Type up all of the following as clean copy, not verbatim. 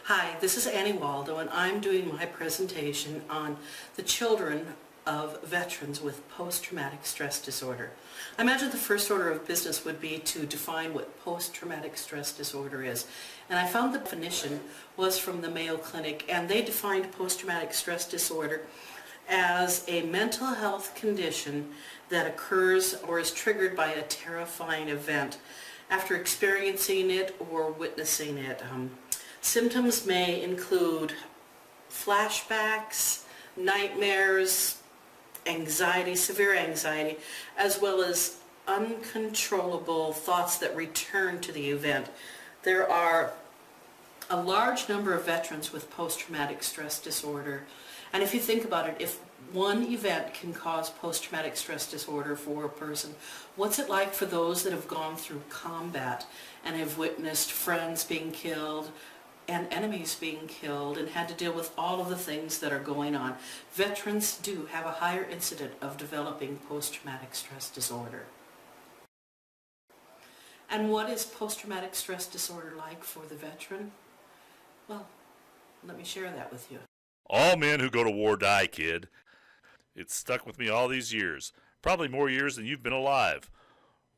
Hi, this is Annie Waldo, and I'm doing my presentation on the children of veterans with post-traumatic stress disorder. I imagine the first order of business would be to define what post-traumatic stress disorder is. And I found the definition was from the Mayo Clinic, and they defined post-traumatic stress disorder as a mental health condition that occurs or is triggered by a terrifying event after experiencing it or witnessing it. Symptoms may include flashbacks, nightmares, anxiety, severe anxiety, as well as uncontrollable thoughts that return to the event. There are a large number of veterans with post-traumatic stress disorder, and if you think about it, if one event can cause post-traumatic stress disorder for a person, what's it like for those that have gone through combat and have witnessed friends being killed and enemies being killed and had to deal with all of the things that are going on? Veterans do have a higher incidence of developing post-traumatic stress disorder. And what is post-traumatic stress disorder like for the veteran? Well, let me share that with you. All men who go to war die, kid. It's stuck with me all these years, probably more years than you've been alive.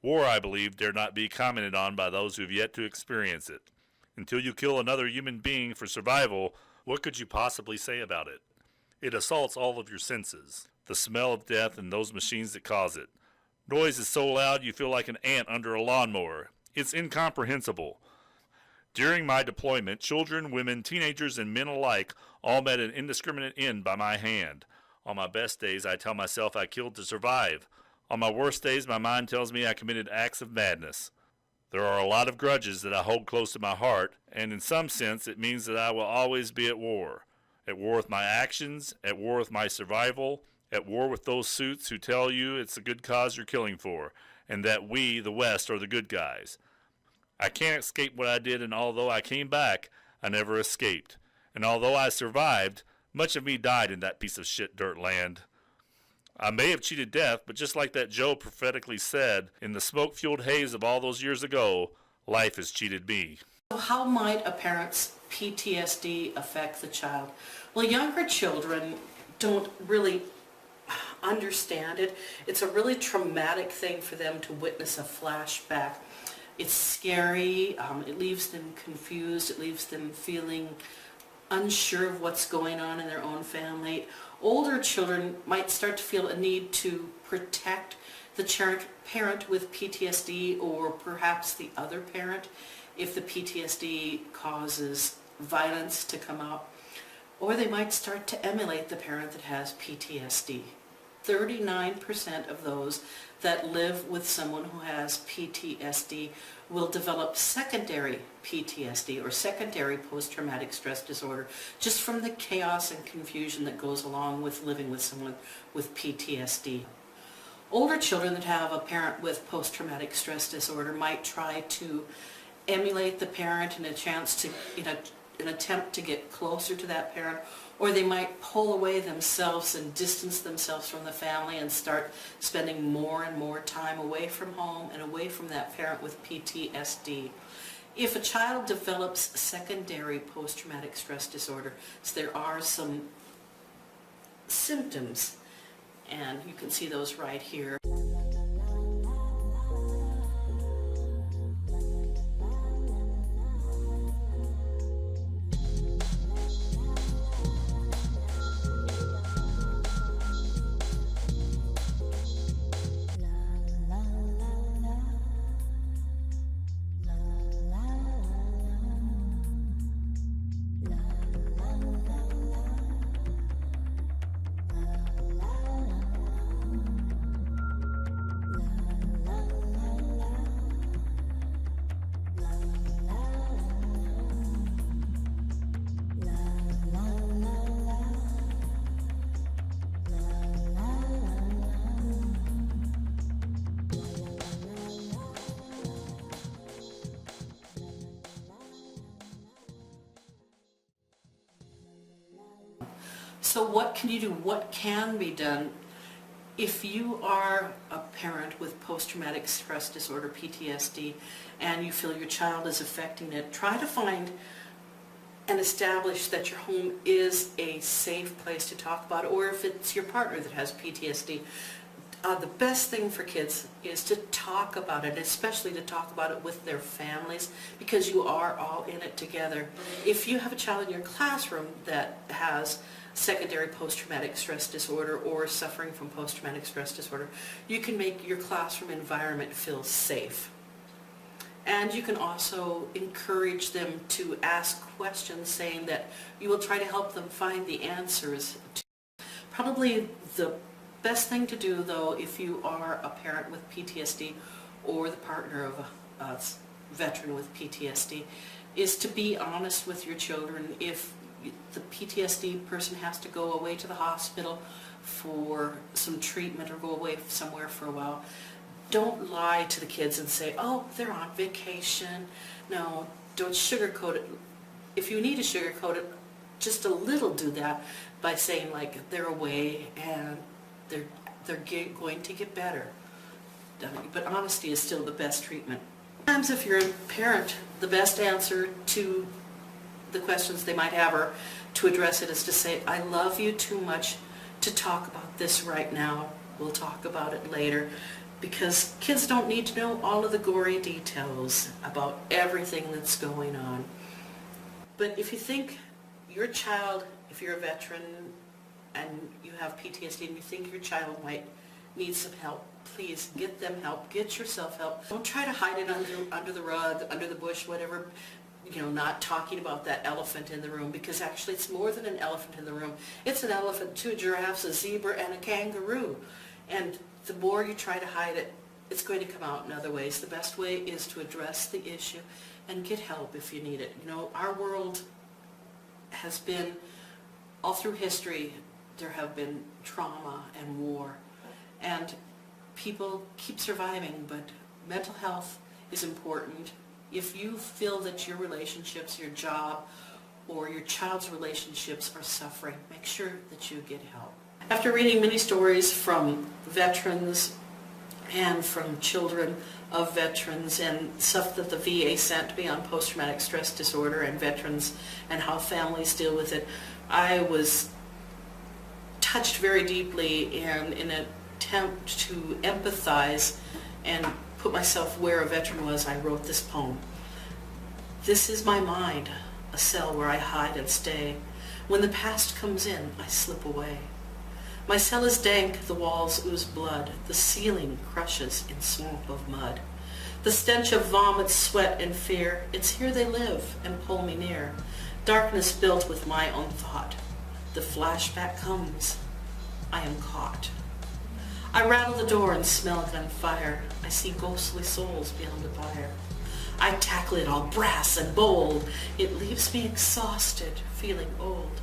War, I believe, dare not be commented on by those who have yet to experience it. Until you kill another human being for survival, what could you possibly say about it? It assaults all of your senses. The smell of death and those machines that cause it. Noise is so loud you feel like an ant under a lawnmower. It's incomprehensible. During my deployment, children, women, teenagers, and men alike all met an indiscriminate end by my hand. On my best days, I tell myself I killed to survive. On my worst days, my mind tells me I committed acts of madness. There are a lot of grudges that I hold close to my heart, and in some sense it means that I will always be at war with my actions, at war with my survival, at war with those suits who tell you it's a good cause you're killing for, and that we, the West, are the good guys. I can't escape what I did, and although I came back, I never escaped. And although I survived, much of me died in that piece of shit dirt land. I may have cheated death, but just like that Joe prophetically said, in the smoke-fueled haze of all those years ago, life has cheated me. So how might a parent's PTSD affect the child? Well, younger children don't really understand it. It's a really traumatic thing for them to witness a flashback. It's scary, it leaves them confused, it leaves them feeling unsure of what's going on in their own family. Older children might start to feel a need to protect the parent with PTSD, or perhaps the other parent if the PTSD causes violence to come out. Or they might start to emulate the parent that has PTSD. 39% of those that live with someone who has PTSD will develop secondary PTSD, or secondary post-traumatic stress disorder, just from the chaos and confusion that goes along with living with someone with PTSD. Older children that have a parent with post-traumatic stress disorder might try to emulate the parent in an attempt to get closer to that parent, or they might pull away themselves and distance themselves from the family and start spending more and more time away from home and away from that parent with PTSD. If a child develops secondary post-traumatic stress disorder, so there are some symptoms, and you can see those right here. So what can you do? What can be done if you are a parent with post-traumatic stress disorder, PTSD, and you feel your child is affecting it? Try to find and establish that your home is a safe place to talk about it, or if it's your partner that has PTSD. The best thing for kids is to talk about it, especially to talk about it with their families, because you are all in it together. If you have a child in your classroom that has secondary post-traumatic stress disorder or suffering from post-traumatic stress disorder, you can make your classroom environment feel safe. And you can also encourage them to ask questions, saying that you will try to help them find the answers. Probably the best thing to do, though, if you are a parent with PTSD or the partner of a veteran with PTSD, is to be honest with your children. If the PTSD person has to go away to the hospital for some treatment or go away somewhere for a while, don't lie to the kids and say, oh, they're on vacation. No, don't sugarcoat it. If you need to sugarcoat it, just a little do that by saying, like, they're away and they're going to get better. But honesty is still the best treatment. Sometimes if you're a parent, the best answer to the questions they might have or to address it is to say, I love you too much to talk about this right now. We'll talk about it later. Because kids don't need to know all of the gory details about everything that's going on. But if you think your child, if you're a veteran and you have PTSD and you think your child might need some help, please get them help. Get yourself help. Don't try to hide it under the rug, under the bush, whatever, not talking about that elephant in the room, because actually it's more than an elephant in the room. It's an elephant, 2 giraffes, a zebra, and a kangaroo. And the more you try to hide it, it's going to come out in other ways. The best way is to address the issue and get help if you need it. Our world has been, all through history, there have been trauma and war. And people keep surviving, but mental health is important. If you feel that your relationships, your job, or your child's relationships are suffering, make sure that you get help. After reading many stories from veterans and from children of veterans and stuff that the VA sent me on post-traumatic stress disorder and veterans and how families deal with it, I was touched very deeply, and in an attempt to empathize and put myself where a veteran was, I wrote this poem. This is my mind, a cell where I hide and stay. When the past comes in, I slip away. My cell is dank, the walls ooze blood, the ceiling crushes in swamp of mud. The stench of vomit, sweat, and fear, it's here they live and pull me near. Darkness built with my own thought. The flashback comes, I am caught. I rattle the door and smell gunfire. I see ghostly souls beyond the fire. I tackle it all brass and bold. It leaves me exhausted, feeling old.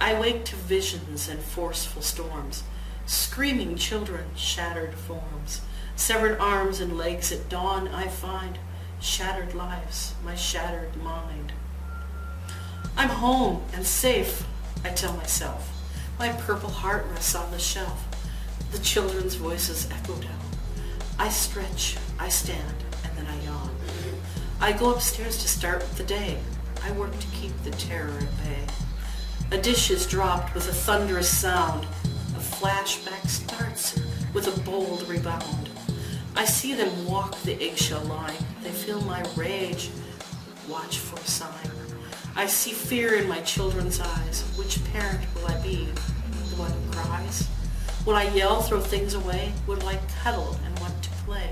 I wake to visions and forceful storms, screaming children, shattered forms, severed arms and legs at dawn I find, shattered lives, my shattered mind. I'm home and safe, I tell myself. My purple heart rests on the shelf. The children's voices echo down. I stretch, I stand, and then I yawn. I go upstairs to start the day. I work to keep the terror at bay. A dish is dropped with a thunderous sound. A flashback starts with a bold rebound. I see them walk the eggshell line. They feel my rage, watch for a sign. I see fear in my children's eyes. Which parent will I be? The one who cries? Will I yell, throw things away? Will I cuddle and want to play?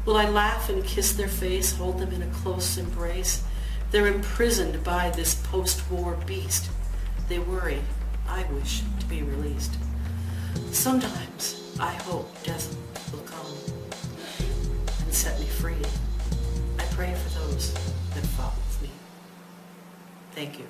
Will I laugh and kiss their face, hold them in a close embrace? They're imprisoned by this post-war beast. They worry, I wish to be released. Sometimes I hope death will come and set me free. I pray for those that fought with me. Thank you.